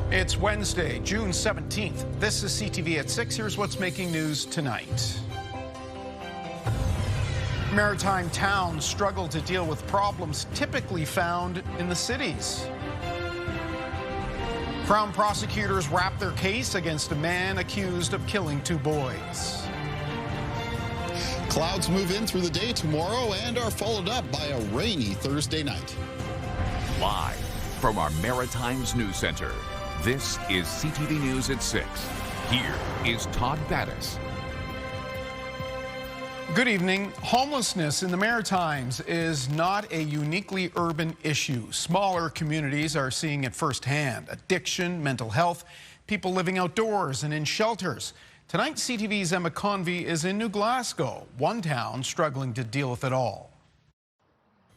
It's Wednesday, June 17th. This is CTV at 6. Here's what's making news tonight. Maritime towns struggle to deal with problems typically found in the cities. Crown prosecutors wrap their case against a man accused of killing 2 boys. Clouds move in through the day tomorrow and are followed up by a rainy Thursday night. Live from our Maritimes News Center, this is CTV News at 6. Here is Todd Battis. Good evening. Homelessness in the Maritimes is not a uniquely urban issue. Smaller communities are seeing it firsthand. Addiction, mental health, people living outdoors and in shelters. Tonight, CTV's Emma Convey is in New Glasgow, one town struggling to deal with it all.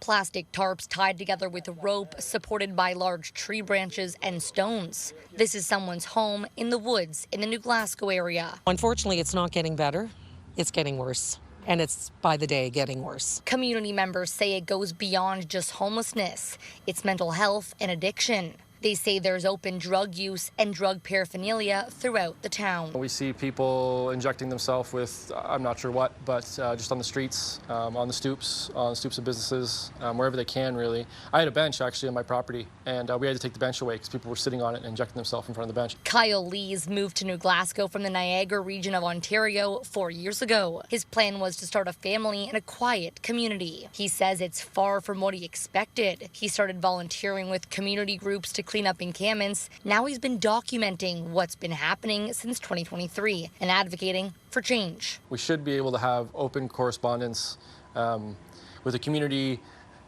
Plastic tarps tied together with rope supported by large tree branches and stones. This is someone's home in the woods in the New Glasgow area. Unfortunately, it's not getting better. It's getting worse. And it's by the day getting worse. Community members say it goes beyond just homelessness. It's mental health and addiction. They say there's open drug use and drug paraphernalia throughout the town. We see people injecting themselves with, I'm not sure what, but just on the streets, on the stoops of businesses, wherever they can, really. I had a bench, actually, on my property, and we had to take the bench away because people were sitting on it and injecting themselves in front of the bench. Kyle Lees moved to New Glasgow from the Niagara region of Ontario 4 years ago. His plan was to start a family in a quiet community. He says it's far from what he expected. He started volunteering with community groups to clean up encampments. Now he's been documenting what's been happening since 2023 and advocating for change. We should be able to have open correspondence with the community,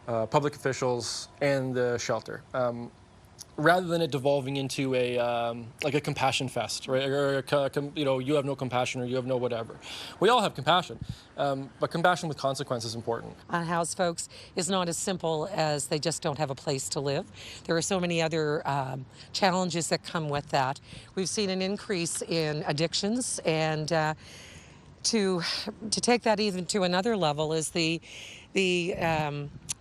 public officials, and the shelter. Rather than it devolving into a like a compassion fest, right? Or you have no compassion or you have no whatever. We all have compassion, but compassion with consequence is important. Unhoused folks is not as simple as they just don't have a place to live. There are so many other challenges that come with that. We've seen an increase in addictions, and to take that even to another level is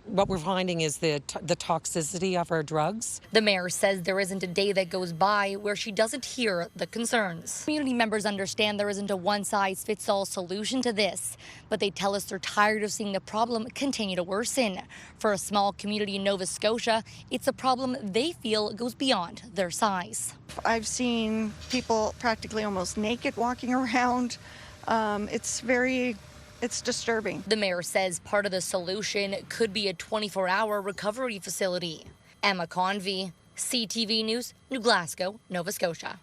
what we're finding is the toxicity of our drugs. The mayor says there isn't a day that goes by where she doesn't hear the concerns. Community members understand there isn't a one-size-fits-all solution to this, but they tell us they're tired of seeing the problem continue to worsen. For a small community in Nova Scotia, it's a problem they feel goes beyond their size. I've seen people practically almost naked walking around. It's disturbing. The mayor says part of the solution could be a 24-hour recovery facility. Emma Convey, CTV News, New Glasgow, Nova Scotia.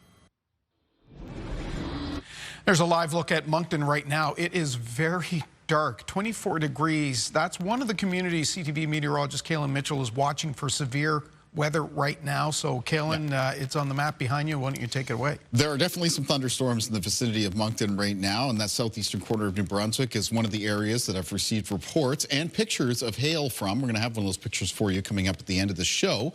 There's a live look at Moncton right now. It is very dark, 24 degrees. That's one of the communities CTV meteorologist Kaylin Mitchell is watching for severe weather right now. So, Kaylin, it's on the map behind you. Why don't you take it away? There are definitely some thunderstorms in the vicinity of Moncton right now, and that southeastern corner of New Brunswick is one of the areas that have received reports and pictures of hail from. We're going to have one of those pictures for you coming up at the end of the show.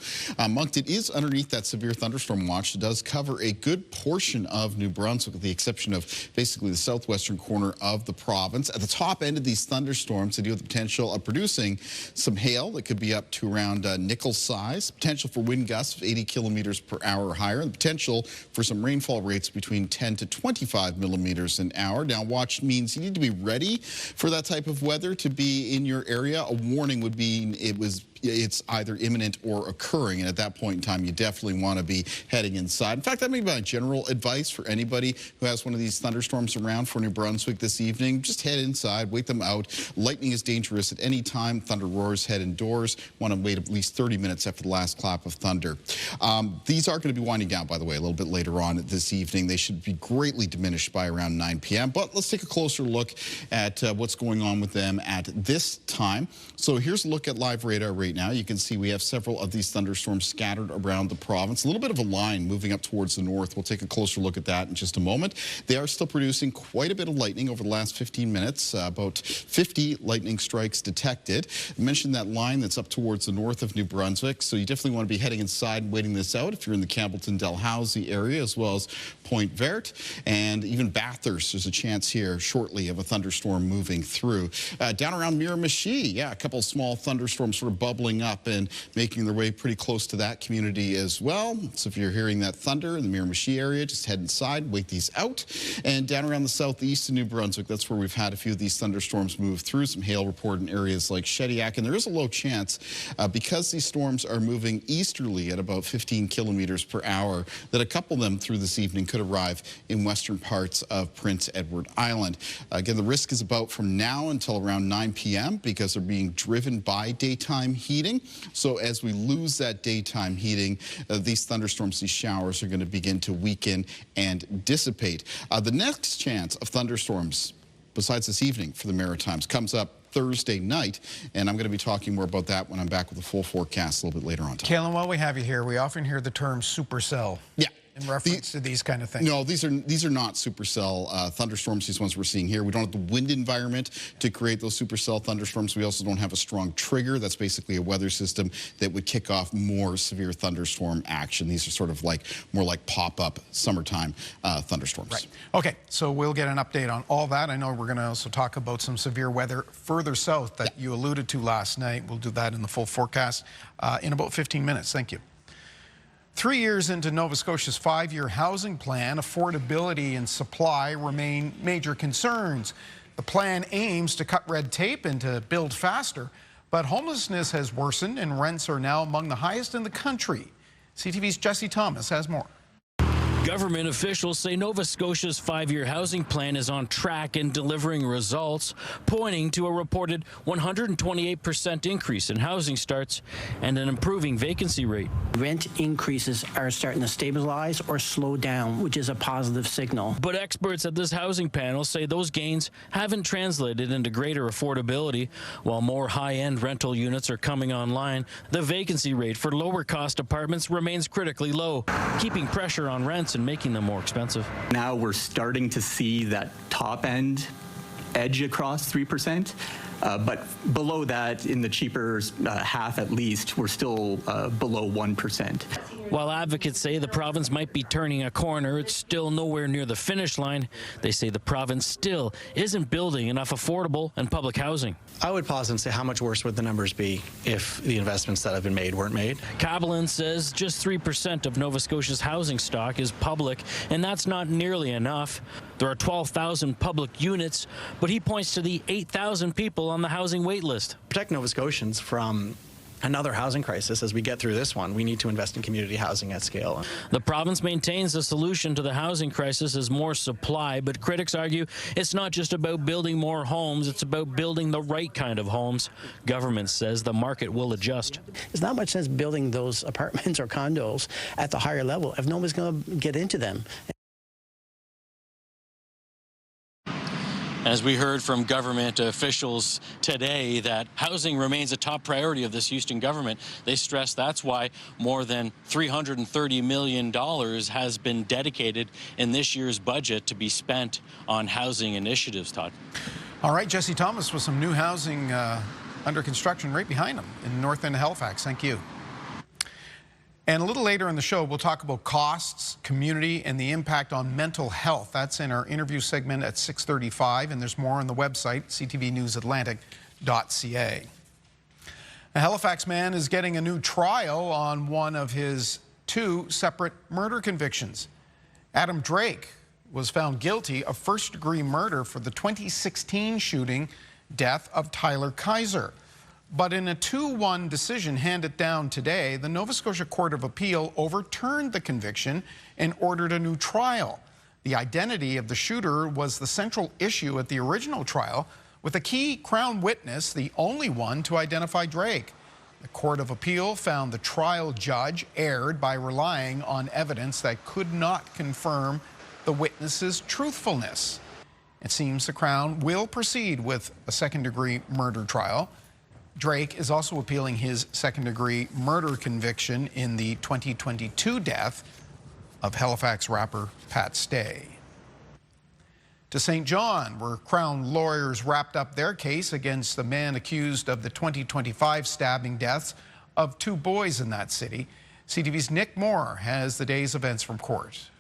Moncton is underneath that severe thunderstorm watch. It does cover a good portion of New Brunswick, with the exception of basically the southwestern corner of the province. At the top end of these thunderstorms, they do have the potential of producing some hail that could be up to around nickel size. Potential for wind gusts of 80 kilometers per hour or higher, and the potential for some rainfall rates between 10 to 25 millimeters an hour. Now, watch means you need to be ready for that type of weather to be in your area. A warning would be it's either imminent or occurring, and at that point in time, you definitely want to be heading inside. In fact, that may be my general advice for anybody who has one of these thunderstorms around for New Brunswick this evening. Just head inside, wait them out. Lightning is dangerous at any time. Thunder roars, head indoors. Want to wait at least 30 minutes after the last clap of thunder. These are going to be winding down, by the way, a little bit later on this evening. They should be greatly diminished by around 9 p.m., but let's take a closer look at what's going on with them at this time. So here's a look at live radar right now. You can see we have several of these thunderstorms scattered around the province. A little bit of a line moving up towards the north. We'll take a closer look at that in just a moment. They are still producing quite a bit of lightning over the last 15 minutes. About 50 lightning strikes detected. I mentioned that line that's up towards the north of New Brunswick, so you definitely want to be heading inside and waiting this out if you're in the Campbellton-Dalhousie area, as well as Point Verte and even Bathurst. There's a chance here shortly of a thunderstorm moving through. Down around Miramichi, yeah, a couple of small thunderstorms sort of bubbling doubling up and making their way pretty close to that community as well. So if you're hearing that thunder in the Miramichi area, just head inside, wait these out. And down around the southeast of New Brunswick, that's where we've had a few of these thunderstorms move through. Some hail report in areas like Shediac, and there is a low chance because these storms are moving easterly at about 15 kilometers per hour that a couple of them through this evening could arrive in western parts of Prince Edward Island. Again, the risk is about from now until around 9 p.m. because they're being driven by daytime heating. So as we lose that daytime heating, these thunderstorms, these showers are going to begin to weaken and dissipate. The next chance of thunderstorms, besides this evening for the Maritimes, comes up Thursday night, and I'm going to be talking more about that when I'm back with a full forecast a little bit later on. Kalen, while we have you here, we often hear the term supercell. Yeah. In reference to these kind of things. No, these are not supercell thunderstorms, these ones we're seeing here. We don't have the wind environment to create those supercell thunderstorms. We also don't have a strong trigger. That's basically a weather system that would kick off more severe thunderstorm action. These are sort of like more like pop-up summertime thunderstorms. Right. Okay, so we'll get an update on all that. I know we're going to also talk about some severe weather further south that you alluded to last night. We'll do that in the full forecast in about 15 minutes. Thank you. 3 years into Nova Scotia's 5-year housing plan, affordability and supply remain major concerns. The plan aims to cut red tape and to build faster, but homelessness has worsened and rents are now among the highest in the country. CTV's Jesse Thomas has more. Government officials say Nova Scotia's 5-year housing plan is on track and delivering results, pointing to a reported 128% increase in housing starts and an improving vacancy rate. Rent increases are starting to stabilize or slow down, which is a positive signal. But experts at this housing panel say those gains haven't translated into greater affordability. While more high-end rental units are coming online, the vacancy rate for lower-cost apartments remains critically low, keeping pressure on rents and making them more expensive. Now we're starting to see that top end edge across 3%, but below that, in the cheaper half at least, we're still below 1%. While advocates say the province might be turning a corner, it's still nowhere near the finish line. They say the province still isn't building enough affordable and public housing. I would pause and say, how much worse would the numbers be if the investments that have been made weren't made? Kabelan says just 3% of Nova Scotia's housing stock is public, and that's not nearly enough. There are 12,000 public units, but he points to the 8,000 people on the housing wait list. Protect Nova Scotians from another housing crisis as we get through this one. We need to invest in community housing at scale. The province maintains the solution to the housing crisis is more supply, but critics argue it's not just about building more homes, it's about building the right kind of homes. Government says the market will adjust. There's not much sense building those apartments or condos at the higher level if nobody's going to get into them. As we heard from government officials today that housing remains a top priority of this Houston government, they stress that's why more than $330 million has been dedicated in this year's budget to be spent on housing initiatives, Todd. All right, Jesse Thomas with some new housing under construction right behind him in north end of Halifax. Thank you. And a little later in the show, we'll talk about costs, community, and the impact on mental health. That's in our interview segment at 6:35, and there's more on the website, ctvnewsatlantic.ca. A Halifax man is getting a new trial on one of his 2 separate murder convictions. Adam Drake was found guilty of first-degree murder for the 2016 shooting death of Tyler Kaiser. But in a 2-1 decision handed down today, the Nova Scotia Court of Appeal overturned the conviction and ordered a new trial. The identity of the shooter was the central issue at the original trial, with a key Crown witness the only one to identify Drake. The Court of Appeal found the trial judge erred by relying on evidence that could not confirm the witness's truthfulness. It seems the Crown will proceed with a second-degree murder trial. Drake is also appealing his second-degree murder conviction in the 2022 death of Halifax rapper Pat Stay. To St. John, where Crown lawyers wrapped up their case against the man accused of the 2025 stabbing deaths of 2 boys in that city. CTV's Nick Moore has the day's events from court.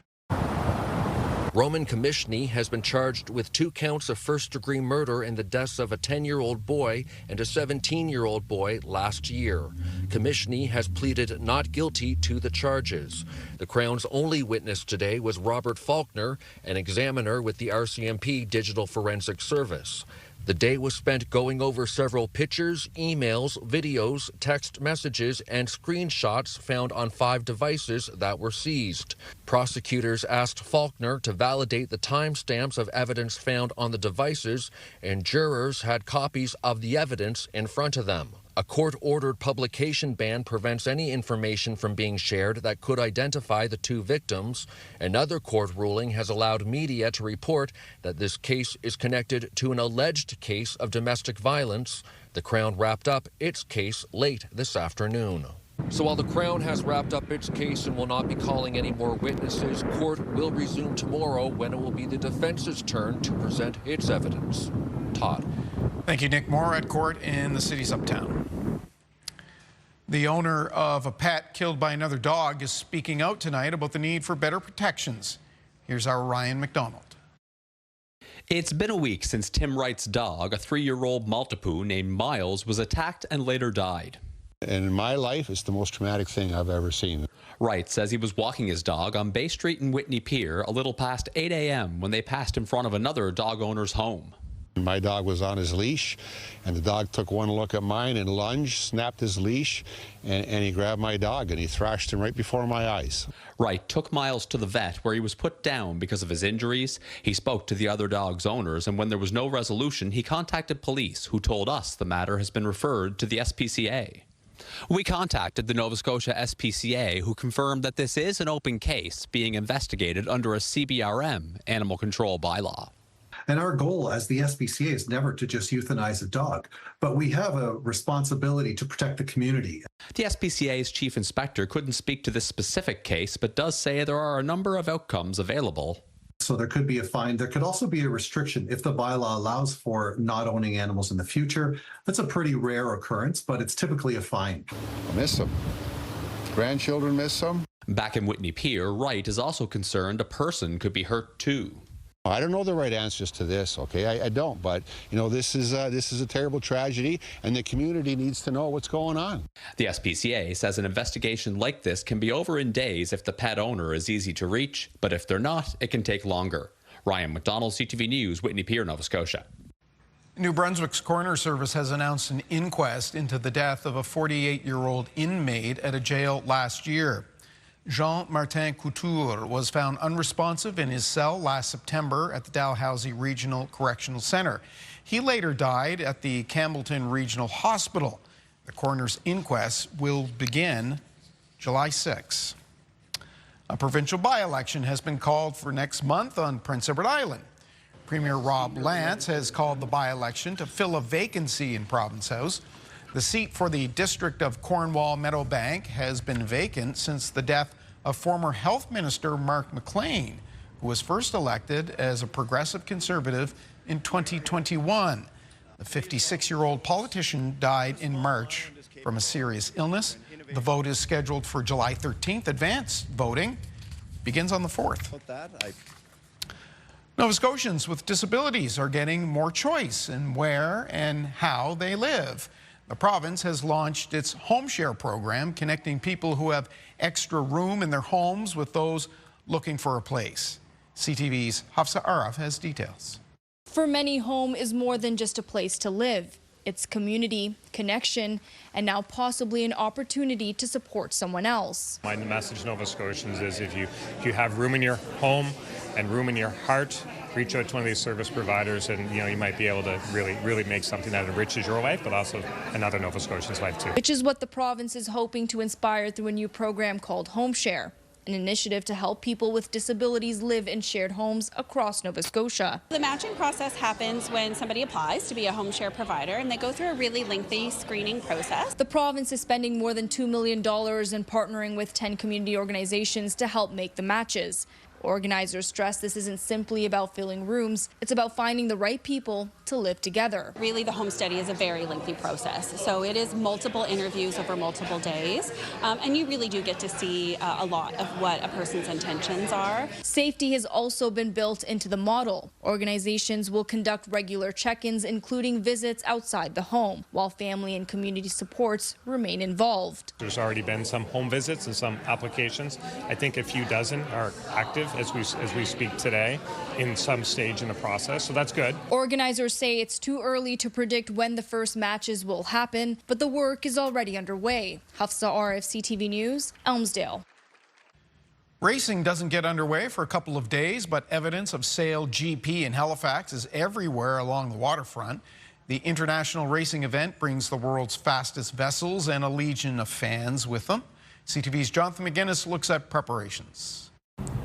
Roman Commissioner has been charged with 2 counts of first-degree murder in the deaths of a 10-year-old boy and a 17-year-old boy last year. Commissioner has pleaded not guilty to the charges. The Crown's only witness today was Robert Faulkner, an examiner with the RCMP Digital Forensic Service. The day was spent going over several pictures, emails, videos, text messages, and screenshots found on 5 devices that were seized. Prosecutors asked Faulkner to validate the timestamps of evidence found on the devices, and jurors had copies of the evidence in front of them. A court-ordered publication ban prevents any information from being shared that could identify the 2 victims. Another court ruling has allowed media to report that this case is connected to an alleged case of domestic violence. The Crown wrapped up its case late this afternoon. So while the Crown has wrapped up its case and will not be calling any more witnesses, court will resume tomorrow when it will be the defense's turn to present its evidence. Todd. Thank you, Nick. More at court in the city's uptown. The owner of a pet killed by another dog is speaking out tonight about the need for better protections. Here's our Ryan McDonald. It's been a week since Tim Wright's dog, a 3-year-old Maltipoo named Miles, was attacked and later died. In my life, it's the most traumatic thing I've ever seen. Wright says he was walking his dog on Bay Street in Whitney Pier a little past 8 a.m. when they passed in front of another dog owner's home. My dog was on his leash, and the dog took one look at mine and lunged, snapped his leash, and he grabbed my dog, and he thrashed him right before my eyes. Wright took Miles to the vet, where he was put down because of his injuries. He spoke to the other dog's owners, and when there was no resolution, he contacted police, who told us the matter has been referred to the SPCA. We contacted the Nova Scotia SPCA, who confirmed that this is an open case being investigated under a CBRM animal control bylaw. And our goal as the SPCA is never to just euthanize a dog, but we have a responsibility to protect the community. The SPCA's chief inspector couldn't speak to this specific case, but does say there are a number of outcomes available. So there could be a fine. There could also be a restriction if the bylaw allows for not owning animals in the future. That's a pretty rare occurrence, but it's typically a fine. I miss them. Grandchildren miss them. Back in Whitney Pier, Wright is also concerned a person could be hurt too. I don't know the right answers to this, okay? I don't, but, you know, this is a terrible tragedy, and the community needs to know what's going on. The SPCA says an investigation like this can be over in days if the pet owner is easy to reach, but if they're not, it can take longer. Ryan McDonald, CTV News, Whitney Pier, Nova Scotia. New Brunswick's coroner service has announced an inquest into the death of a 48-year-old inmate at a jail last year. Jean-Martin Couture was found unresponsive in his cell last September at the Dalhousie Regional Correctional Center. He later died at the Campbellton Regional Hospital. The coroner's inquest will begin July 6. A provincial by-election has been called for next month on Prince Edward Island. Premier Rob Lance has called the by-election to fill a vacancy in Province House. The seat for the District of Cornwall-Meadowbank has been vacant since the death of former Health Minister Mark McLean, who was first elected as a progressive conservative in 2021. The 56-year-old politician died in March from a serious illness. The vote is scheduled for July 13th. Advance voting begins on the 4th. Nova Scotians with disabilities are getting more choice in where and how they live. The province has launched its Home Share program, connecting people who have extra room in their homes with those looking for a place. CTV's Hafsa Araf has details. For many, home is more than just a place to live. It's community, connection, and now possibly an opportunity to support someone else. My message to Nova Scotians is if you have room in your home and room in your heart, reach out to one of these service providers, and you might be able to really make something that enriches your life, but also another Nova Scotian's life too. Which is what the province is hoping to inspire through a new program called Home Share, an initiative to help people with disabilities live in shared homes across Nova Scotia. The matching process happens when somebody applies to be a home share provider, and they go through a really lengthy screening process. The province is spending more than $2 million and partnering with 10 community organizations to help make the matches. Organizers stress this isn't simply about filling rooms, it's about finding the right people to live together. Really, the home study is a very lengthy process. So it is multiple interviews over multiple days, and you really do get to see a lot of what a person's intentions are. Safety has also been built into the model. Organizations will conduct regular check-ins, including visits outside the home, while family and community supports remain involved. There's already been some home visits and some applications. I think a few dozen are active as we speak today in some stage in the process, so that's good. Organizers say it's too early to predict when the first matches will happen, but the work is already underway. Hafsa Arif, CTV News, Elmsdale. Racing doesn't get underway for a couple of days, but evidence of Sail GP in Halifax is everywhere along the waterfront. The international racing event brings the world's fastest vessels and a legion of fans with them. CTV's Jonathan McGinnis looks at preparations.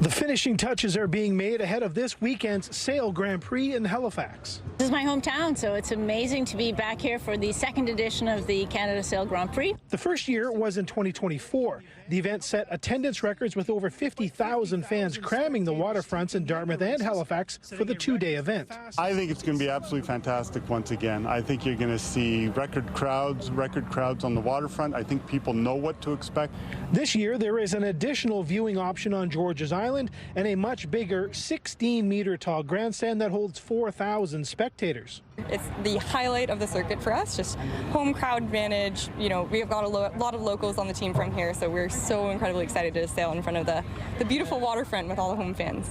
The finishing touches are being made ahead of this weekend's Sail Grand Prix in Halifax. This is my hometown, so it's amazing to be back here for the second edition of the Canada Sail Grand Prix. The first year was in 2024. The event set attendance records with over 50,000 fans cramming the waterfronts in Dartmouth and Halifax for the two-day event. I think it's going to be absolutely fantastic once again. I think you're going to see record crowds on the waterfront. I think people know what to expect. This year, there is an additional viewing option on George's Island and a much bigger 16-meter tall grandstand that holds 4,000 spectators. It's the highlight of the circuit for us, just home crowd advantage. You know, we have got a lot of locals on the team from here, so we're so incredibly excited to sail in front of the beautiful waterfront with all the home fans.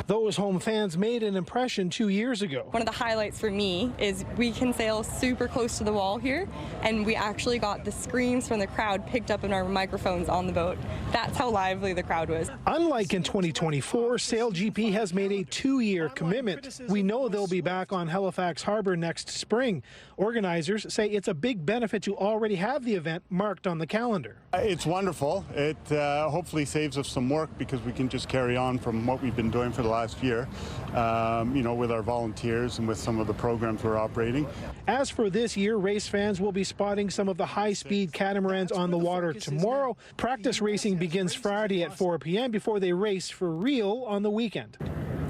Those home fans made an impression 2 years ago. One of the highlights for me is we can sail super close to the wall here, and we actually got the screams from the crowd picked up in our microphones on the boat. That's how lively the crowd was. Unlike in 2024, Sail GP has made a 2-year commitment. We know they'll be back on Halifax Harbor next spring. Organizers say it's a big benefit to already have the event marked on the calendar. It's wonderful. It hopefully saves us some work because we can just carry on from what we've been doing for the last year, you know, with our volunteers and with some of the programs we're operating. As for this year, race fans will be spotting some of the high-speed catamarans on the water tomorrow. Practice racing begins Friday at 4 p.m. before they race for real on the weekend.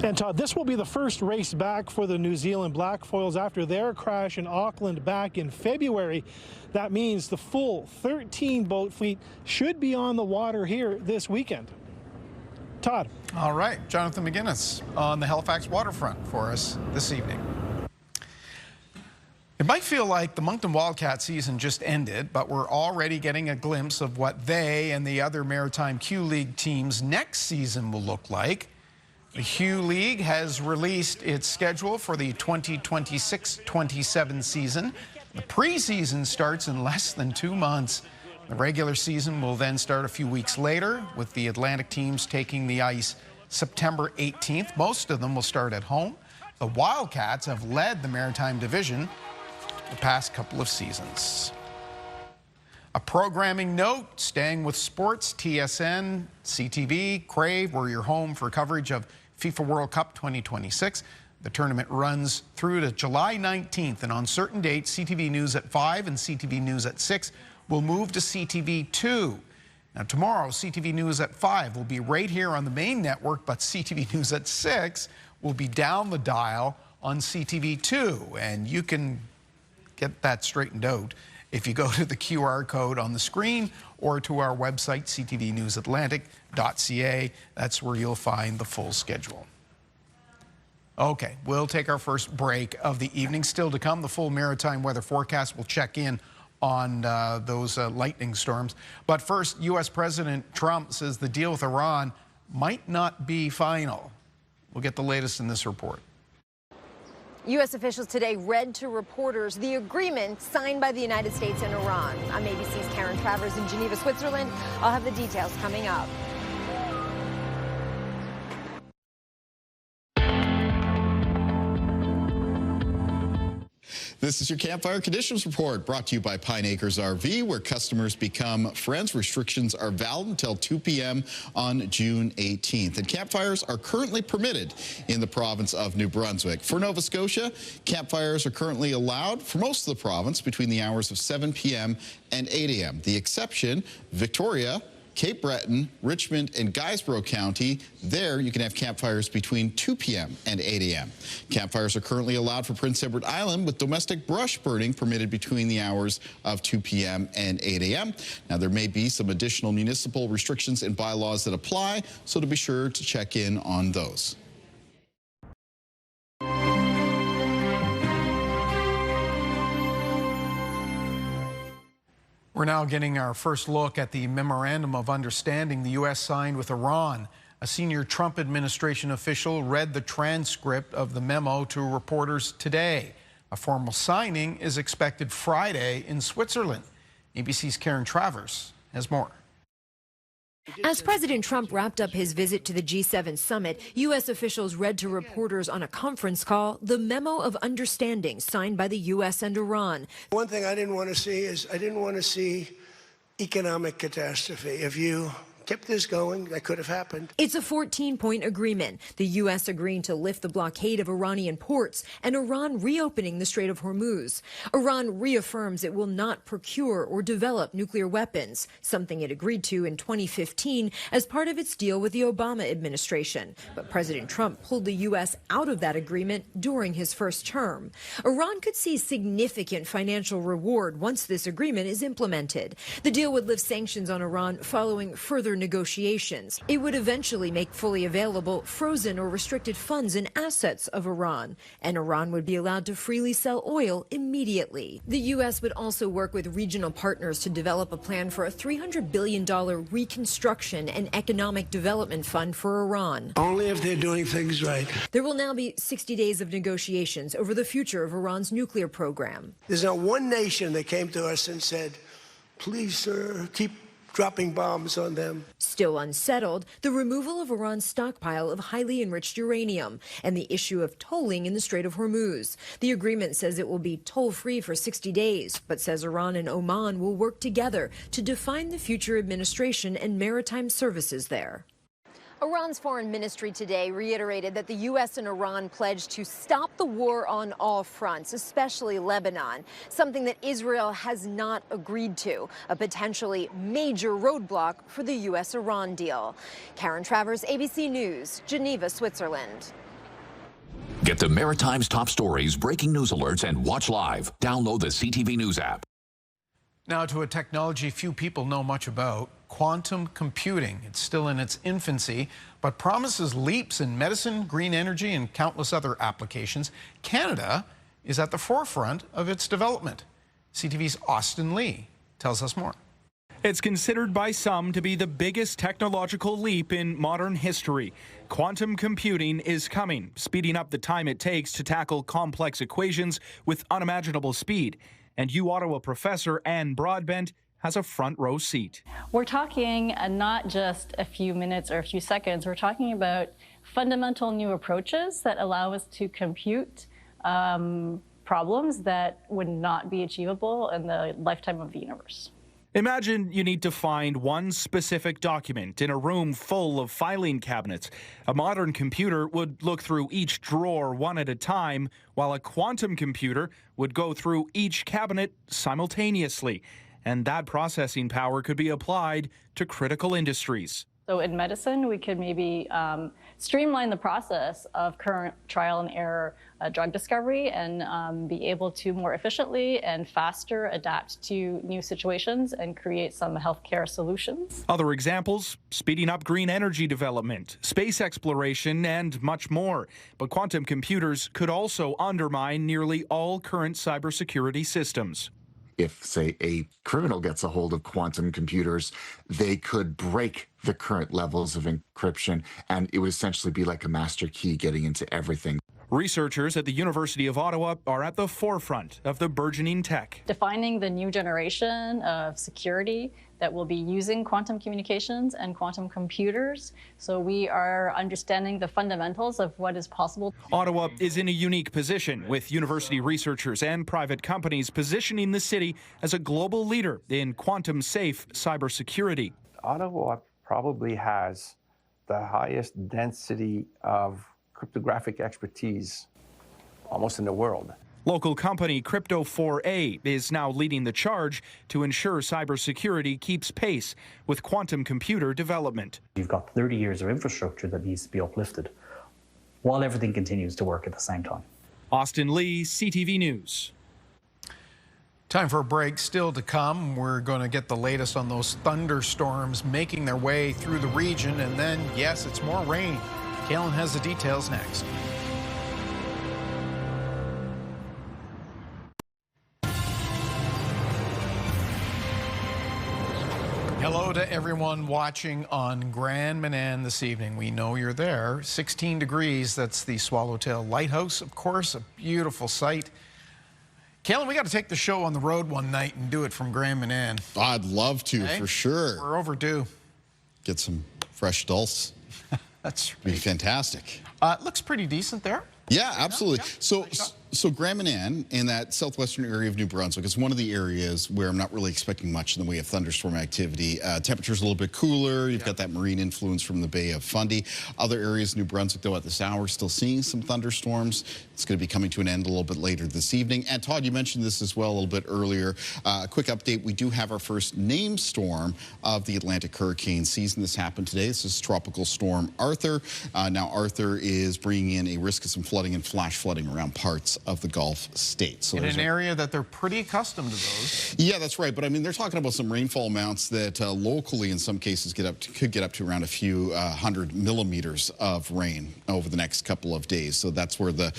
And Todd, this will be the first race back for the New Zealand Blackfoils after their crash in Auckland back in February. That means the full 13 boat fleet should be on the water here this weekend. Todd. All right, Jonathan McGinnis on the Halifax waterfront for us this evening. It might feel like the Moncton Wildcat season just ended, but we're already getting a glimpse of what they and the other Maritime Q League teams next season will look like. The Q League has released its schedule for the 2026-27 season. The preseason starts in less than 2 months. The regular season will then start a few weeks later, with the Atlantic teams taking the ice September 18th. Most of them will start at home. The Wildcats have led the Maritime Division the past couple of seasons. A programming note, staying with sports, TSN, CTV, Crave, we're your home for coverage of FIFA World Cup 2026. The tournament runs through to July 19th, and on certain dates, CTV News at 5 and CTV News at 6 will move to CTV 2. Now, tomorrow, CTV News at 5 will be right here on the main network, but CTV News at 6 will be down the dial on CTV 2, and you can get that straightened out if you go to the QR code on the screen or to our website, ctvnewsatlantic.ca. That's where you'll find the full schedule. Okay, we'll take our first break of the evening. Still to come, the full maritime weather forecast. We'll check in on those lightning storms. But first, U.S. President Trump says the deal with Iran might not be final. We'll get the latest in this report. U.S. officials today read to reporters the agreement signed by the United States and Iran. I'm ABC's Karen Travers in Geneva, Switzerland. I'll have the details coming up. This is your Campfire Conditions Report, brought to you by Pine Acres RV, where customers become friends. Restrictions are valid until 2 p.m. on June 18th. And campfires are currently permitted in the province of New Brunswick. For Nova Scotia, campfires are currently allowed for most of the province between the hours of 7 p.m. and 8 a.m. The exception, Victoria, Cape Breton, Richmond, and Guysborough County. There, you can have campfires between 2 p.m. and 8 a.m. Campfires are currently allowed for Prince Edward Island, with domestic brush burning permitted between the hours of 2 p.m. and 8 a.m. Now, there may be some additional municipal restrictions and bylaws that apply, so to be sure to check in on those. We're now getting our first look at the memorandum of understanding the U.S. signed with Iran. A senior Trump administration official read the transcript of the memo to reporters today. A formal signing is expected Friday in Switzerland. ABC's Karen Travers has more. As President Trump wrapped up his visit to the G7 summit, U.S. officials read to reporters on a conference call the memo of understanding signed by the U.S. and Iran. One thing I didn't want to see is I didn't want to see economic catastrophe. If you kept this going, that could have happened. It's a 14-point agreement, the U.S. agreeing to lift the blockade of Iranian ports and Iran reopening the Strait of Hormuz. Iran reaffirms it will not procure or develop nuclear weapons, something it agreed to in 2015 as part of its deal with the Obama administration. But President Trump pulled the U.S. out of that agreement during his first term. Iran could see significant financial reward once this agreement is implemented. The deal would lift sanctions on Iran following further negotiations. It would eventually make fully available frozen or restricted funds and assets of Iran, and Iran would be allowed to freely sell oil immediately. The U.S. would also work with regional partners to develop a plan for a $300 billion reconstruction and economic development fund for Iran. Only if they're doing things right. There will now be 60 days of negotiations over the future of Iran's nuclear program. There's not one nation that came to us and said, please, sir, keep dropping bombs on them. Still unsettled, the removal of Iran's stockpile of highly enriched uranium and the issue of tolling in the Strait of Hormuz. The agreement says it will be toll-free for 60 days, but says Iran and Oman will work together to define the future administration and maritime services there. Iran's foreign ministry today reiterated that the U.S. and Iran pledged to stop the war on all fronts, especially Lebanon, something that Israel has not agreed to, a potentially major roadblock for the U.S.-Iran deal. Karen Travers, ABC News, Geneva, Switzerland. Get the Maritime's top stories, breaking news alerts, and watch live. Download the CTV News app. Now to a technology few people know much about, quantum computing. It's still in its infancy, but promises leaps in medicine, green energy, and countless other applications. Canada is at the forefront of its development. CTV's Austin Lee tells us more. It's considered by some to be the biggest technological leap in modern history. Quantum computing is coming, speeding up the time it takes to tackle complex equations with unimaginable speed. And Ottawa professor Anne Broadbent has a front row seat. We're talking not just a few minutes or a few seconds. We're talking about fundamental new approaches that allow us to compute problems that would not be achievable in the lifetime of the universe. Imagine you need to find one specific document in a room full of filing cabinets. A modern computer would look through each drawer one at a time, while a quantum computer would go through each cabinet simultaneously. And that processing power could be applied to critical industries. So in medicine, we could maybe streamline the process of current trial and error drug discovery and be able to more efficiently and faster adapt to new situations and create some healthcare solutions. Other examples, speeding up green energy development, space exploration, and much more. But quantum computers could also undermine nearly all current cybersecurity systems. If, say, a criminal gets a hold of quantum computers, they could break the current levels of encryption, and it would essentially be like a master key getting into everything. Researchers at the University of Ottawa are at the forefront of the burgeoning tech. Defining the new generation of security that will be using quantum communications and quantum computers. So we are understanding the fundamentals of what is possible. Ottawa is in a unique position, with university researchers and private companies positioning the city as a global leader in quantum-safe cybersecurity. Ottawa probably has the highest density of cryptographic expertise almost in the world. Local company Crypto4A is now leading the charge to ensure cybersecurity keeps pace with quantum computer development. You've got 30 years of infrastructure that needs to be uplifted while everything continues to work at the same time. Austin Lee, CTV News. Time for a break. Still to come, we're going to get the latest on those thunderstorms making their way through the region. And then, yes, it's more rain. Kalen has the details next. Hello to everyone watching on Grand Manan this evening. We know you're there. 16 degrees. That's the Swallowtail Lighthouse, of course, a beautiful sight. Kalen, we got to take the show on the road one night and do it from Grand Manan. I'd love to, for sure. We're overdue. Get some fresh dulse. That's be fantastic. It looks pretty decent there. Yeah, absolutely. So Grand Manan in that southwestern area of New Brunswick is one of the areas where I'm not really expecting much in the way of thunderstorm activity. Temperature's a little bit cooler. You've got that marine influence from the Bay of Fundy. Other areas, New Brunswick, though, at this hour, still seeing some thunderstorms. It's going to be coming to an end a little bit later this evening. And Todd, you mentioned this as well a little bit earlier. Quick update, we do have our first named storm of the Atlantic hurricane season. This happened today. This is Tropical Storm Arthur. Now Arthur is bringing in a risk of some flooding and flash flooding around parts of the Gulf states. So in an area that they're pretty accustomed to those. Yeah, that's right. But I mean, they're talking about some rainfall amounts that locally in some cases could get up to around a few 100 millimeters of rain over the next couple of days. So that's where the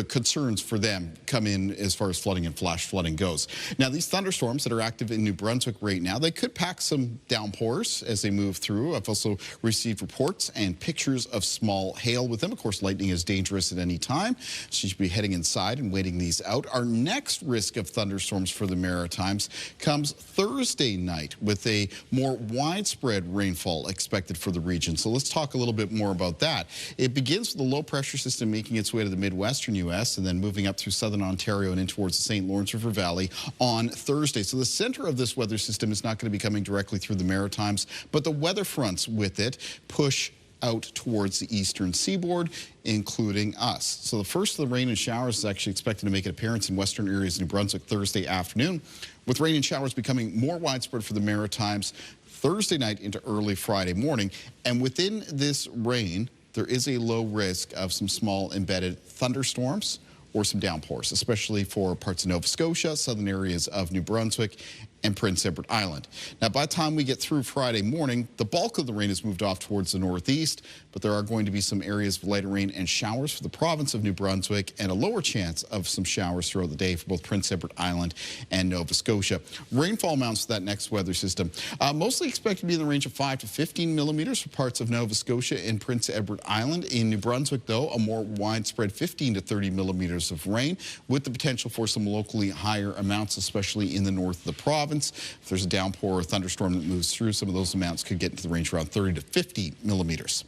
concerns for them come in as far as flooding and flash flooding goes. Now, these thunderstorms that are active in New Brunswick right now, they could pack some downpours as they move through. I've also received reports and pictures of small hail with them. Of course, lightning is dangerous at any time, so you should be heading inside and waiting these out. Our next risk of thunderstorms for the Maritimes comes Thursday night with a more widespread rainfall expected for the region. So let's talk a little bit more about that. It begins with a low pressure system making its way to the Midwestern U.S. and then moving up through southern Ontario and in towards the St. Lawrence River Valley on Thursday. So the center of this weather system is not going to be coming directly through the Maritimes, but the weather fronts with it push out towards the eastern seaboard, including us. So the first of the rain and showers is actually expected to make an appearance in western areas of New Brunswick Thursday afternoon, with rain and showers becoming more widespread for the Maritimes Thursday night into early Friday morning. And within this rain, there is a low risk of some small embedded thunderstorms or some downpours, especially for parts of Nova Scotia, southern areas of New Brunswick, and Prince Edward Island. Now, by the time we get through Friday morning, the bulk of the rain has moved off towards the northeast, but there are going to be some areas of lighter rain and showers for the province of New Brunswick and a lower chance of some showers throughout the day for both Prince Edward Island and Nova Scotia. Rainfall amounts for that next weather system mostly expected to be in the range of 5 to 15 millimeters for parts of Nova Scotia and Prince Edward Island. In New Brunswick, though, a more widespread 15 to 30 millimeters of rain with the potential for some locally higher amounts, especially in the north of the province. If there's a downpour or thunderstorm that moves through, some of those amounts could get into the range around 30 to 50 millimeters.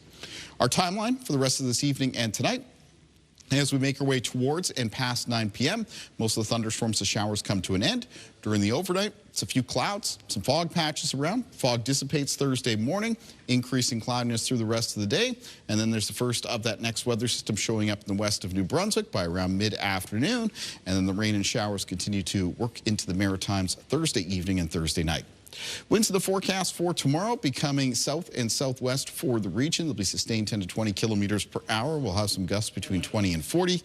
Our timeline for the rest of this evening and tonight, as we make our way towards and past 9 p.m., most of the thunderstorms and showers come to an end. During the overnight, it's a few clouds, some fog patches around. Fog dissipates Thursday morning, increasing cloudiness through the rest of the day. And then there's the first of that next weather system showing up in the west of New Brunswick by around mid-afternoon. And then the rain and showers continue to work into the Maritimes Thursday evening and Thursday night. Winds in the forecast for tomorrow becoming south and southwest for the region. They'll be sustained 10 to 20 kilometers per hour. We'll have some gusts between 20 and 40.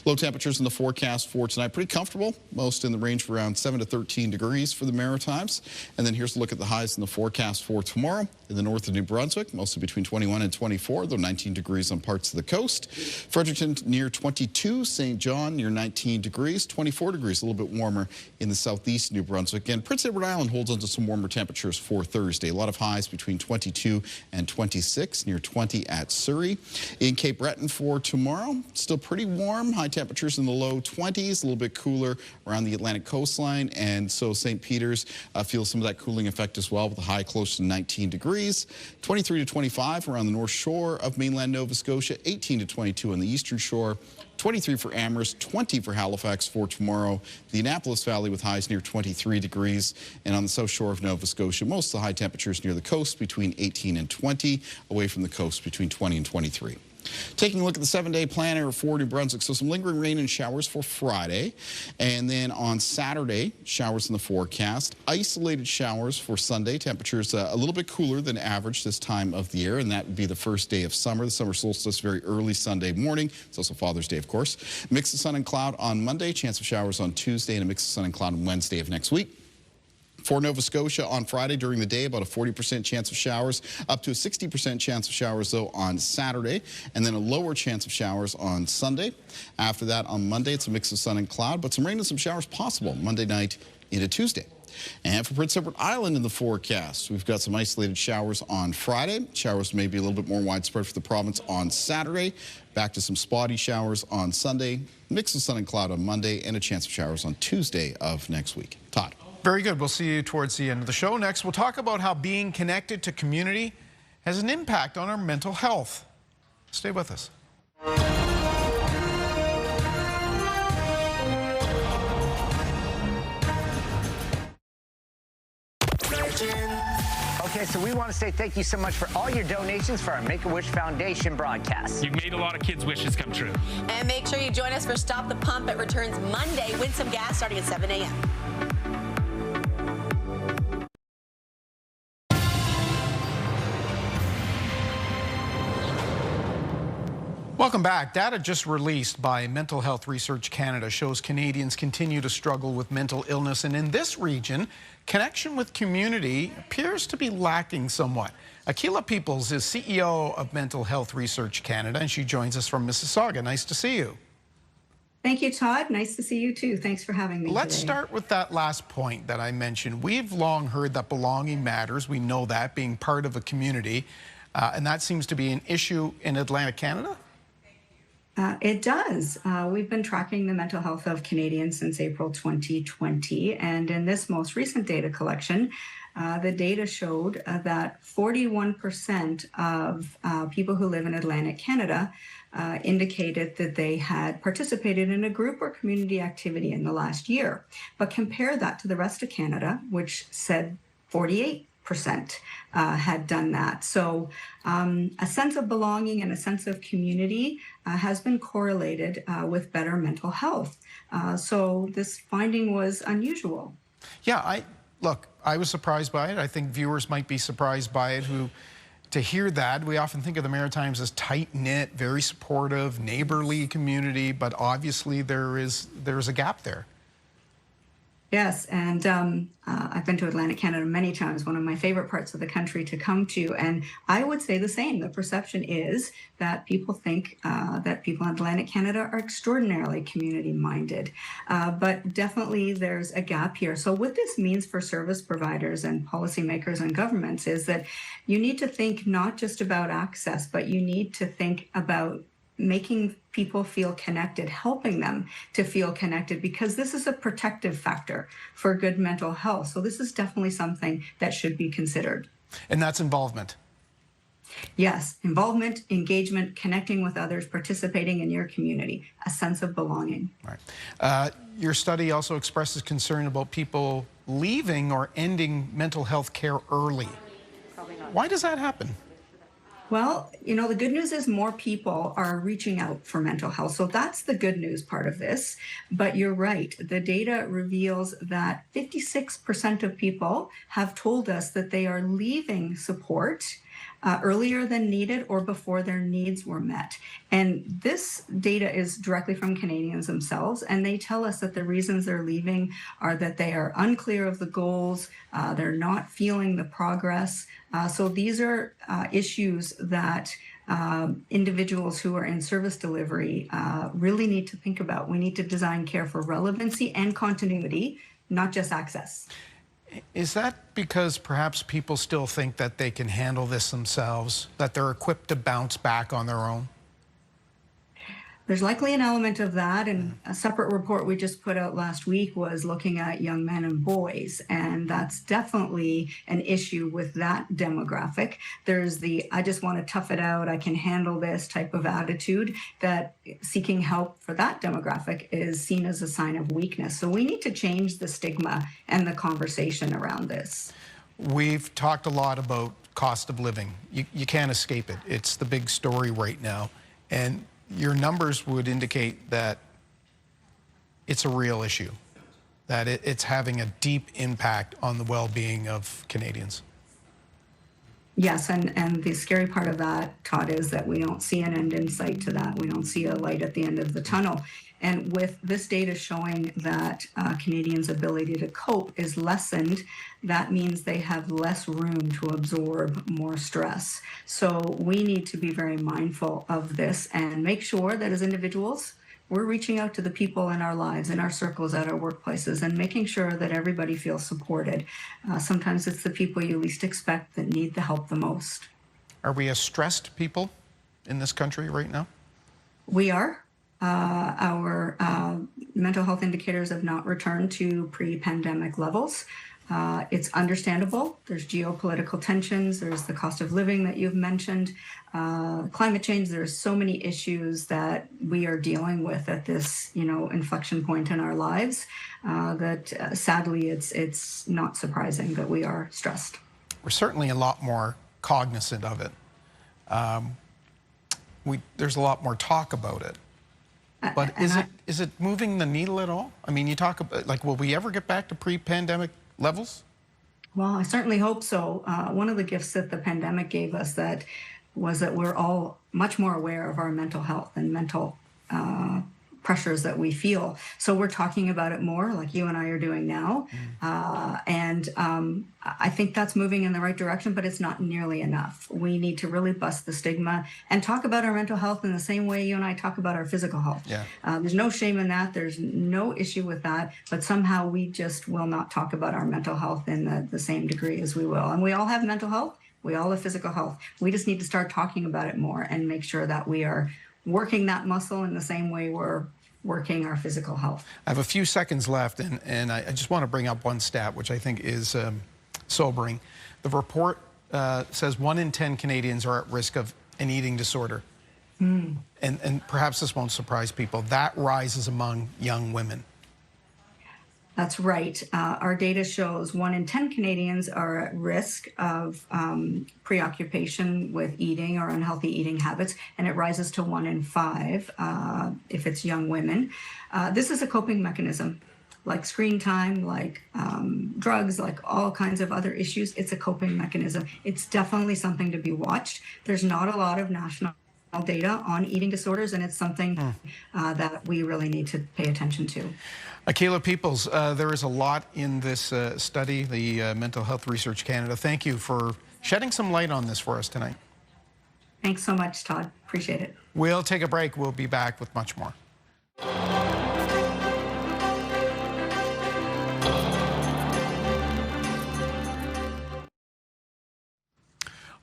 Low temperatures in the forecast for tonight, pretty comfortable. Most in the range of around 7 to 13 degrees for the Maritimes. And then here's a look at the highs in the forecast for tomorrow. In the north of New Brunswick, mostly between 21 and 24, though 19 degrees on parts of the coast. Fredericton near 22, St. John near 19 degrees, 24 degrees, a little bit warmer in the southeast New Brunswick. And Prince Edward Island holds on to some warmer temperatures for Thursday. A lot of highs between 22 and 26, near 20 at Surrey. In Cape Breton for tomorrow, still pretty warm. High temperatures in the low 20s, a little bit cooler around the Atlantic coastline. And so St. Peter's feels some of that cooling effect as well, with a high close to 19 degrees. 23 to 25 around the north shore of mainland Nova Scotia, 18 to 22 on the eastern shore, 23 for Amherst, 20 for Halifax for tomorrow. The Annapolis Valley with highs near 23 degrees. And on the south shore of Nova Scotia, most of the high temperatures near the coast between 18 and 20, away from the coast between 20 and 23. Taking a look at the 7-day planner for New Brunswick. So some lingering rain and showers for Friday. And then on Saturday, showers in the forecast. Isolated showers for Sunday. Temperatures a little bit cooler than average this time of the year. And that would be the first day of summer. The summer solstice very early Sunday morning. It's also Father's Day, of course. Mix of sun and cloud on Monday. Chance of showers on Tuesday. And a mix of sun and cloud on Wednesday of next week. For Nova Scotia on Friday during the day, about a 40% chance of showers, up to a 60% chance of showers, though, on Saturday, and then a lower chance of showers on Sunday. After that, on Monday, it's a mix of sun and cloud, but some rain and some showers possible Monday night into Tuesday. And for Prince Edward Island in the forecast, we've got some isolated showers on Friday. Showers may be a little bit more widespread for the province on Saturday. Back to some spotty showers on Sunday, mix of sun and cloud on Monday, and a chance of showers on Tuesday of next week. Todd. Very good. We'll see you towards the end of the show. Next, we'll talk about how being connected to community has an impact on our mental health. Stay with us. Okay, so we want to say thank you so much for all your donations for our Make-A-Wish Foundation broadcast. You've made a lot of kids' wishes come true. And make sure you join us for Stop the Pump. It returns Monday. Win some gas starting at 7 a.m. Welcome back. Data just released by Mental Health Research Canada shows Canadians continue to struggle with mental illness, and in this region, connection with community appears to be lacking somewhat. Akila Peoples is CEO of Mental Health Research Canada, and she joins us from Mississauga. Nice to see you. Thank you, Todd. Nice to see you, too. Thanks for having me Let's today. start with that last point that I mentioned. We've long heard that belonging matters. We know that, being part of a community, and that seems to be an issue in Atlantic Canada. It does. We've been tracking the mental health of Canadians since April 2020. And in this most recent data collection, the data showed that 41% of people who live in Atlantic Canada indicated that they had participated in a group or community activity in the last year. But compare that to the rest of Canada, which said 48% had done that. So a sense of belonging and a sense of community has been correlated with better mental health. So this finding was unusual. Yeah, I was surprised by it. I think viewers might be surprised by it to hear that. We often think of the Maritimes as tight-knit, very supportive, neighborly community, but obviously there's a gap there. Yes, and I've been to Atlantic Canada many times, one of my favorite parts of the country to come to, and I would say the same. The perception is that people think that people in Atlantic Canada are extraordinarily community-minded, but definitely there's a gap here. So what this means for service providers and policymakers and governments is that you need to think not just about access, but you need to think about making people feel connected, helping them to feel connected, because this is a protective factor for good mental health. So this is definitely something that should be considered. And that's involvement. Yes, involvement, engagement, connecting with others, participating in your community, a sense of belonging. Right. Your study also expresses concern about people leaving or ending mental health care early. Why does that happen? Well, you know, the good news is more people are reaching out for mental health. So that's the good news part of this. But you're right. The data reveals that 56% of people have told us that they are leaving support earlier than needed or before their needs were met. And this data is directly from Canadians themselves, and they tell us that the reasons they're leaving are that they are unclear of the goals, they're not feeling the progress. So these are issues that individuals who are in service delivery really need to think about. We need to design care for relevancy and continuity, not just access. Is that because perhaps people still think that they can handle this themselves, that they're equipped to bounce back on their own? There's likely an element of that, and a separate report we just put out last week was looking at young men and boys, and that's definitely an issue with that demographic. There's the I just want to tough it out, I can handle this type of attitude, that seeking help for that demographic is seen as a sign of weakness. So we need to change the stigma and the conversation around this. We've talked a lot about cost of living. You can't escape it. It's the big story right now. And your numbers would indicate that it's a real issue, that it's having a deep impact on the well-being of Canadians. Yes, and the scary part of that, Todd, is that we don't see an end in sight to that. We don't see a light at the end of the tunnel. And with this data showing that Canadians' ability to cope is lessened, that means they have less room to absorb more stress. So we need to be very mindful of this and make sure that as individuals, we're reaching out to the people in our lives, in our circles, at our workplaces, and making sure that everybody feels supported. Sometimes it's the people you least expect that need the help the most. Are we a stressed people in this country right now? We are. Our mental health indicators have not returned to pre-pandemic levels. It's understandable. There's geopolitical tensions. There's the cost of living that you've mentioned. Climate change. There's so many issues that we are dealing with at this, inflection point in our lives that sadly it's not surprising that we are stressed. We're certainly a lot more cognizant of it. There's a lot more talk about it. But is it moving the needle at all? I mean, you talk about, will we ever get back to pre-pandemic levels? Well, I certainly hope so. One of the gifts that the pandemic gave us was that we're all much more aware of our mental health and mental pressures that we feel. So we're talking about it more, like you and I are doing now. And I think that's moving in the right direction, but it's not nearly enough. We need to really bust the stigma and talk about our mental health in the same way you and I talk about our physical health. Yeah. There's no shame in that. There's no issue with that. But somehow we just will not talk about our mental health in the same degree as we will. And we all have mental health. We all have physical health. We just need to start talking about it more and make sure that we are working that muscle in the same way we're working our physical health. I have a few seconds left, and I just want to bring up one stat, which I think is sobering. The report says 1 in 10 Canadians are at risk of an eating disorder. And perhaps this won't surprise people. That rises among young women. That's right. Our data shows 1 in 10 Canadians are at risk of preoccupation with eating or unhealthy eating habits, and it rises to 1 in 5 if it's young women. This is a coping mechanism, like screen time, like drugs, like all kinds of other issues. It's a coping mechanism. It's definitely something to be watched. There's not a lot of national data on eating disorders, and it's something that we really need to pay attention to. Akela Peoples, there is a lot in this study, the Mental Health Research Canada. Thank you for shedding some light on this for us tonight. Thanks so much, Todd. Appreciate it. We'll take a break. We'll be back with much more.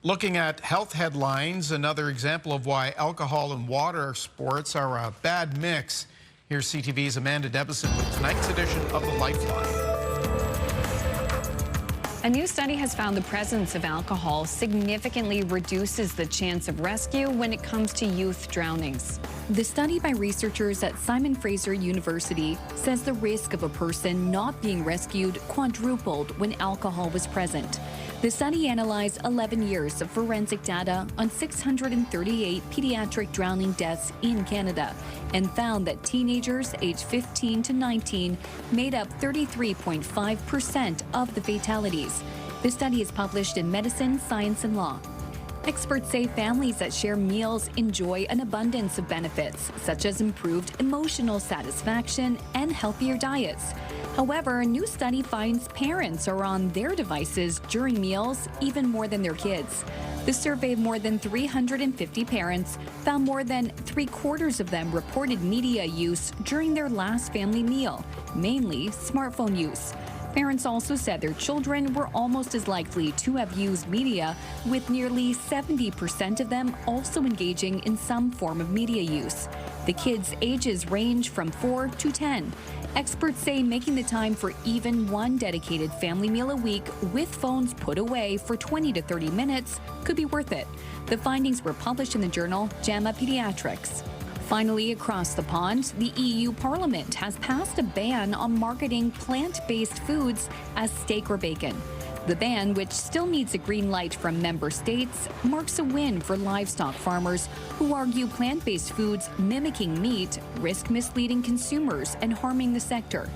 Looking at health headlines, another example of why alcohol and water sports are a bad mix. Here's CTV's Amanda Debison with tonight's edition of The Lifeline. A new study has found the presence of alcohol significantly reduces the chance of rescue when it comes to youth drownings. The study by researchers at Simon Fraser University says the risk of a person not being rescued quadrupled when alcohol was present. The study analyzed 11 years of forensic data on 638 pediatric drowning deaths in Canada and found that teenagers aged 15 to 19 made up 33.5% of the fatalities. The study is published in Medicine, Science and Law. Experts say families that share meals enjoy an abundance of benefits, such as improved emotional satisfaction and healthier diets. However, a new study finds parents are on their devices during meals even more than their kids. The survey of more than 350 parents found more than 3/4 of them reported media use during their last family meal, mainly smartphone use. Parents also said their children were almost as likely to have used media, with nearly 70% of them also engaging in some form of media use. The kids' ages range from 4 to 10. Experts say making the time for even one dedicated family meal a week with phones put away for 20 to 30 minutes could be worth it. The findings were published in the journal JAMA Pediatrics. Finally, across the pond, the EU Parliament has passed a ban on marketing plant-based foods as steak or bacon. The ban, which still needs a green light from member states, marks a win for livestock farmers who argue plant-based foods mimicking meat risk misleading consumers and harming the sector.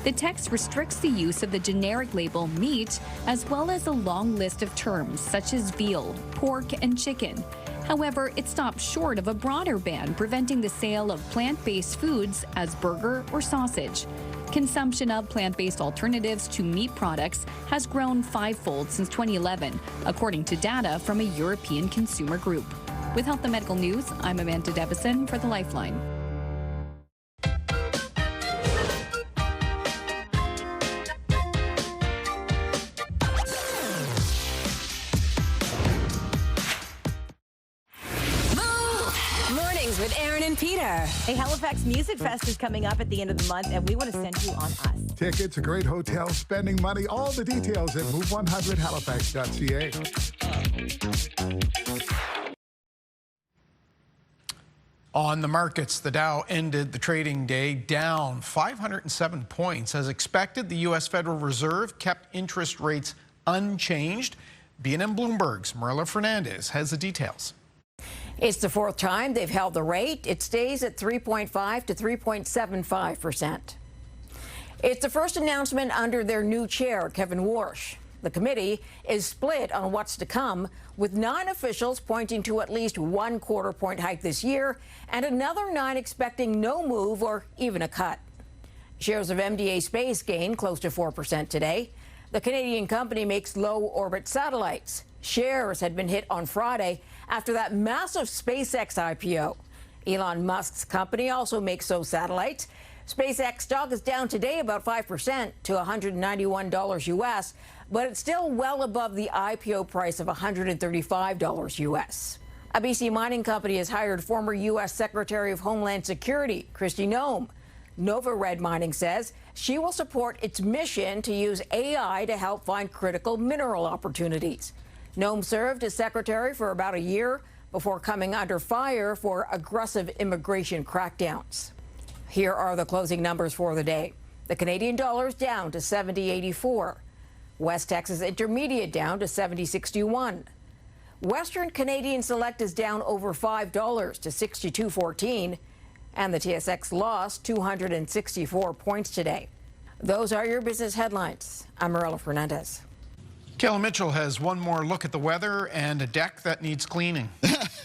The text restricts the use of the generic label meat, as well as a long list of terms such as veal, pork, and chicken. However, it stops short of a broader ban preventing the sale of plant-based foods as burger or sausage. Consumption of plant-based alternatives to meat products has grown fivefold since 2011, according to data from a European consumer group. With Health and Medical News, I'm Amanda Debison for the Lifeline. With Aaron and Peter. A Halifax Music Fest is coming up at the end of the month, and we want to send you on us. Tickets, a great hotel, spending money, all the details at move100halifax.ca. On the markets, the Dow ended the trading day down 507 points. As expected, the U.S. Federal Reserve kept interest rates unchanged. BNN Bloomberg's Marilla Fernandez has the details. It's the fourth time they've held the rate. It stays at 3.5 to 3.75%. It's the first announcement under their new chair, Kevin Warsh. The committee is split on what's to come, with 9 officials pointing to at least 1 quarter-point hike this year and another 9 expecting no move or even a cut. Shares of MDA Space gained close to 4% today. The Canadian company makes low-orbit satellites. Shares had been hit on Friday after that massive SpaceX IPO. Elon Musk's company also makes those satellites. SpaceX stock is down today about 5% to $191 US, but it's still well above the IPO price of $135 US. A BC mining company has hired former U.S. Secretary of Homeland Security, Kristi Noem. Nova Red Mining says she will support its mission to use AI to help find critical mineral opportunities. Noem served as secretary for about a year before coming under fire for aggressive immigration crackdowns. Here are the closing numbers for the day. The Canadian dollar is down to 70.84. West Texas Intermediate down to 70.61. Western Canadian Select is down over $5 to 62.14. And the TSX lost 264 points today. Those are your business headlines. I'm Marilla Fernandez. Kayla Mitchell has one more look at the weather and a deck that needs cleaning.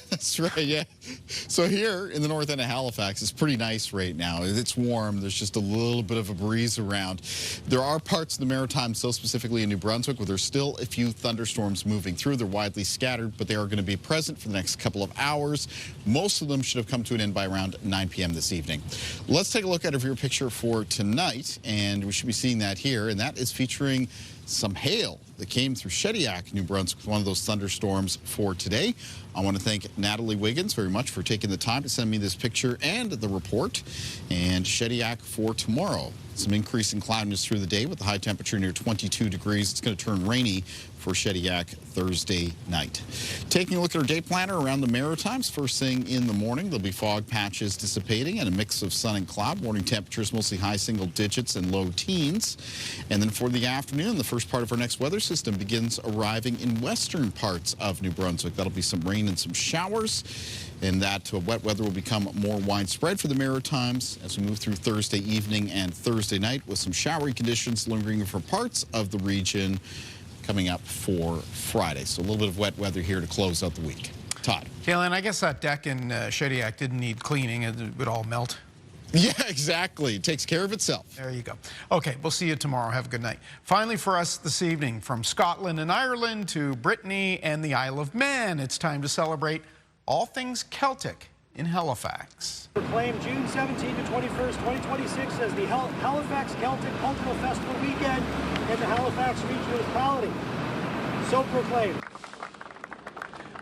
That's right, yeah. So here in the north end of Halifax, it's pretty nice right now. It's warm. There's just a little bit of a breeze around. There are parts of the Maritimes, so specifically in New Brunswick, where there's still a few thunderstorms moving through. They're widely scattered, but they are going to be present for the next couple of hours. Most of them should have come to an end by around 9 p.m. this evening. Let's take a look at a viewer picture for tonight, and we should be seeing that here, and that is featuring some hail that came through Shediac, New Brunswick, one of those thunderstorms for today. I want to thank Natalie Wiggins very much for taking the time to send me this picture and the report. And Shediac for tomorrow. Some increasing cloudiness through the day with the high temperature near 22 degrees. It's going to turn rainy for Shediac Thursday night. Taking a look at our day planner around the Maritimes. First thing in the morning, there'll be fog patches dissipating and a mix of sun and cloud. Morning temperatures mostly high single digits and low teens. And then for the afternoon, the first part of our next weather system begins arriving in western parts of New Brunswick. That'll be some rain and some showers. And that wet weather will become more widespread for the Maritimes as we move through Thursday evening and Thursday night, with some showery conditions lingering for parts of the region coming up for Friday. So a little bit of wet weather here to close out the week. Todd. Kaylin, I guess that deck in Shediac didn't need cleaning. It would all melt. Yeah, exactly. It takes care of itself. There you go. Okay, we'll see you tomorrow. Have a good night. Finally for us this evening, from Scotland and Ireland to Brittany and the Isle of Man, it's time to celebrate all things Celtic in Halifax. Proclaimed June 17 to 21st, 2026 as the Halifax Celtic Cultural Festival weekend in the Halifax Regionality. So proclaimed.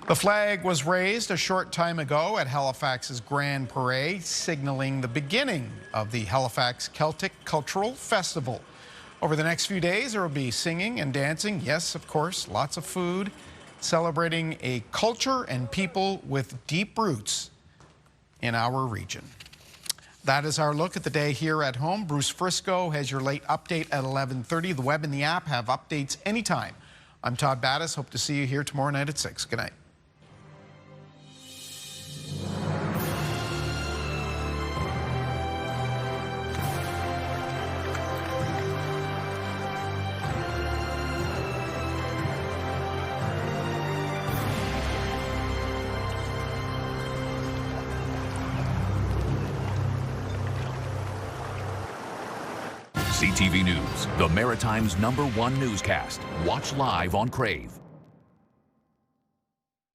The flag was raised a short time ago at Halifax's Grand Parade, signaling the beginning of the Halifax Celtic Cultural Festival. Over the next few days, there will be singing and dancing. Yes, of course, lots of food, celebrating a culture and people with deep roots in our region. That is our look at the day here at home. Bruce Frisco has your late update at 11:30. The web and the app have updates anytime I'm Todd Battis. Hope to see you here tomorrow night at 6. Good night. CTV News, the Maritime's #1 newscast. Watch live on Crave.